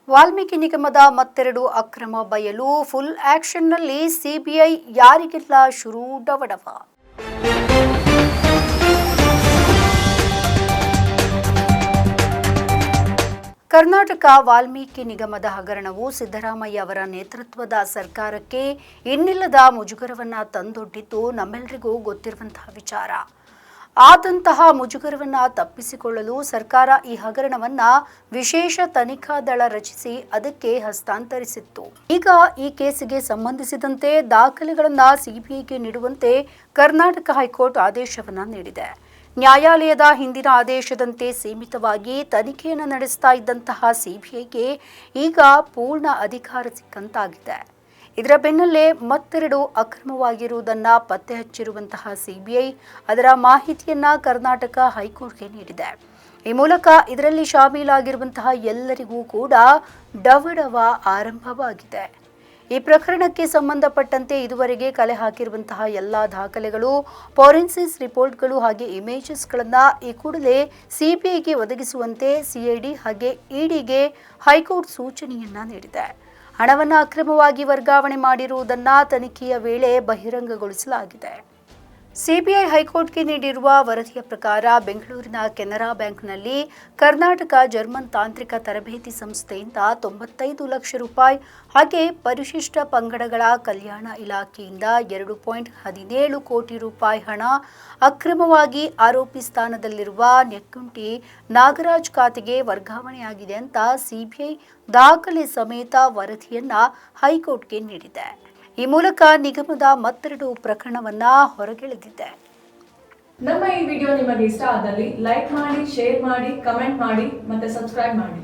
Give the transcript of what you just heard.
ವಾಲ್ಮೀಕಿ ನಿಗಮದ ಮತ್ತೆರಡು ಅಕ್ರಮ ಬಯಲು. ಫುಲ್ ಆಕ್ಷನ್ನಲ್ಲಿ ಸಿಬಿಐ, ಯಾರಿಗೆಲ್ಲ ಶುರು ಡವಡವ. ಕರ್ನಾಟಕ ವಾಲ್ಮೀಕಿ ನಿಗಮದ ಹಗರಣವು ಸಿದ್ದರಾಮಯ್ಯ ಅವರ ನೇತೃತ್ವದ ಸರ್ಕಾರಕ್ಕೆ ಇನ್ನಿಲ್ಲದ ಮುಜುಗರವನ್ನು ತಂದೊಡ್ಡಿದ್ದು ನಮ್ಮೆಲ್ಲರಿಗೂ ಗೊತ್ತಿರುವಂತಹ ವಿಚಾರ. ಆದಂತಹ ಮುಜುಗರವನ್ನು ತಪ್ಪಿಸಿಕೊಳ್ಳಲು ಸರ್ಕಾರ ಈ ಹಗರಣವನ್ನು ವಿಶೇಷ ತನಿಖಾ ದಳ ರಚಿಸಿ ಅದಕ್ಕೆ ಹಸ್ತಾಂತರಿಸಿತ್ತು. ಈಗ ಈ ಕೇಸಿಗೆ ಸಂಬಂಧಿಸಿದಂತೆ ದಾಖಲೆಗಳನ್ನು ಸಿಬಿಐಗೆ ನೀಡುವಂತೆ ಕರ್ನಾಟಕ ಹೈಕೋರ್ಟ್ ಆದೇಶವನ್ನು ನೀಡಿದೆ. ನ್ಯಾಯಾಲಯದ ಹಿಂದಿನ ಆದೇಶದಂತೆ ಸೀಮಿತವಾಗಿ ತನಿಖೆಯನ್ನು ನಡೆಸ್ತಾ ಇದ್ದಂತಹ ಸಿಬಿಐಗೆ ಈಗ ಪೂರ್ಣ ಅಧಿಕಾರ ಸಿಕ್ಕಂತಾಗಿದೆ. ಇದರ ಬೆನ್ನಲ್ಲೇ ಮತ್ತೆರಡು ಅಕ್ರಮವಾಗಿರುವುದನ್ನು ಪತ್ತೆ ಹಚ್ಚಿರುವಂತಹ ಸಿಬಿಐ ಅದರ ಮಾಹಿತಿಯನ್ನ ಕರ್ನಾಟಕ ಹೈಕೋರ್ಟ್ಗೆ ನೀಡಿದೆ. ಈ ಮೂಲಕ ಇದರಲ್ಲಿ ಶಾಮೀಲಾಗಿರುವಂತಹ ಎಲ್ಲರಿಗೂ ಕೂಡ ಡವಡವ ಆರಂಭವಾಗಿದೆ. ಈ ಪ್ರಕರಣಕ್ಕೆ ಸಂಬಂಧಪಟ್ಟಂತೆ ಇದುವರೆಗೆ ಕಲೆ ಹಾಕಿರುವಂತಹ ಎಲ್ಲ ದಾಖಲೆಗಳು, ಫೋರೆನ್ಸಿಕ್ ರಿಪೋರ್ಟ್ಗಳು ಹಾಗೆ ಇಮೇಜಸ್ಗಳನ್ನು ಈ ಕೂಡಲೇ ಸಿಬಿಐಗೆ ಒದಗಿಸುವಂತೆ ಸಿಐಡಿ ಹಾಗೆ ಇಡಿಗೆ ಹೈಕೋರ್ಟ್ ಸೂಚನೆಯನ್ನ ನೀಡಿದೆ. ಹಣವನ್ನು ಅಕ್ರಮವಾಗಿ ವರ್ಗಾವಣೆ ಮಾಡಿರುವುದನ್ನು ತನಿಖೆಯ ವೇಳೆ ಬಹಿರಂಗಗೊಳಿಸಲಾಗಿದೆ. ಸಿಬಿಐ ಹೈಕೋರ್ಟ್ಗೆ ನೀಡಿರುವ ವರದಿಯ ಪ್ರಕಾರ ಬೆಂಗಳೂರಿನ ಕೆನರಾ ಬ್ಯಾಂಕ್ನಲ್ಲಿ ಕರ್ನಾಟಕ ಜರ್ಮನ್ ತಾಂತ್ರಿಕ ತರಬೇತಿ ಸಂಸ್ಥೆಯಿಂದ 95 ಲಕ್ಷ ರೂಪಾಯಿ ಹಾಗೆ ಪರಿಶಿಷ್ಟ ಪಂಗಡಗಳ ಕಲ್ಯಾಣ ಇಲಾಖೆಯಿಂದ 2.17 ಕೋಟಿ ರೂಪಾಯಿ ಹಣ ಅಕ್ರಮವಾಗಿ ಆರೋಪಿ ಸ್ಥಾನದಲ್ಲಿರುವ ನೆಕ್ಕುಂಟಿ ನಾಗರಾಜ್ ಖಾತೆಗೆ ವರ್ಗಾವಣೆಯಾಗಿದೆ ಅಂತ ಸಿಬಿಐ ದಾಖಲೆ ಸಮೇತ ವರದಿಯನ್ನ ಹೈಕೋರ್ಟ್ಗೆ ನೀಡಿದೆ. ಈ ಮೂಲಕ ನಿಗಮದ ಮತ್ತೆರಡು ಪ್ರಕರಣವನ್ನ ಹೊರಗೆಳೆದಿದೆ. ನಮ್ಮ ಈ ವಿಡಿಯೋ ನಿಮಗೆ ಇಷ್ಟ ಆದಲ್ಲಿ ಲೈಕ್ ಮಾಡಿ, ಶೇರ್ ಮಾಡಿ, ಕಮೆಂಟ್ ಮಾಡಿ ಮತ್ತೆ ಸಬ್ಸ್ಕ್ರೈಬ್ ಮಾಡಿ.